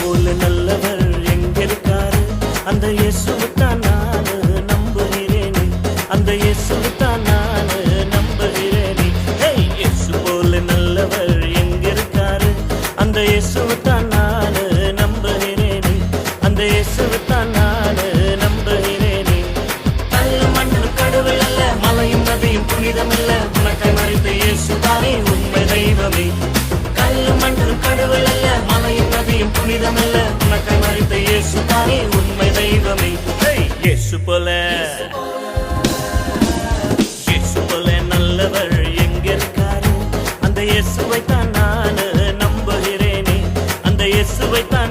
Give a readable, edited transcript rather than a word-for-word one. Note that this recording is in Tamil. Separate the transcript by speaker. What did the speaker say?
Speaker 1: போல நல்லவர் எங்க இருக்காரு? அந்த இயேசுவைத்தான் நானு நம்புகிறேனே, அந்த இயேசுவைத்தான் நானு நம்புகிறேனே. இயேசு போல நல்லவர் எங்க இருக்காரு? அந்த இயேசுவைத்தான் நானு நம்புகிறேனே, அந்த இயேசுவைத்தான் நானு நம்புகிறேனே. கல்லும் மண்ணும் கடவுள் அல்ல, மலையும் நதியும் புனிதமல்ல, உனக்காய் மரித்த இயேசுதானே உண்மை தெய்வமே. கல்லும் மண்ணும் கடவுள் அல்ல, மலையும் நதியும் புனிதமல்ல, உனக்காய் மரித்த இயேசுதானே உண்மை தெய்வமே. இயேசு போல நல்லவர் எங்க இருக்காரு? அந்த இயேசுவைத்தான் நானு நம்புகிறேனே, அந்த இயேசுவைத்தான்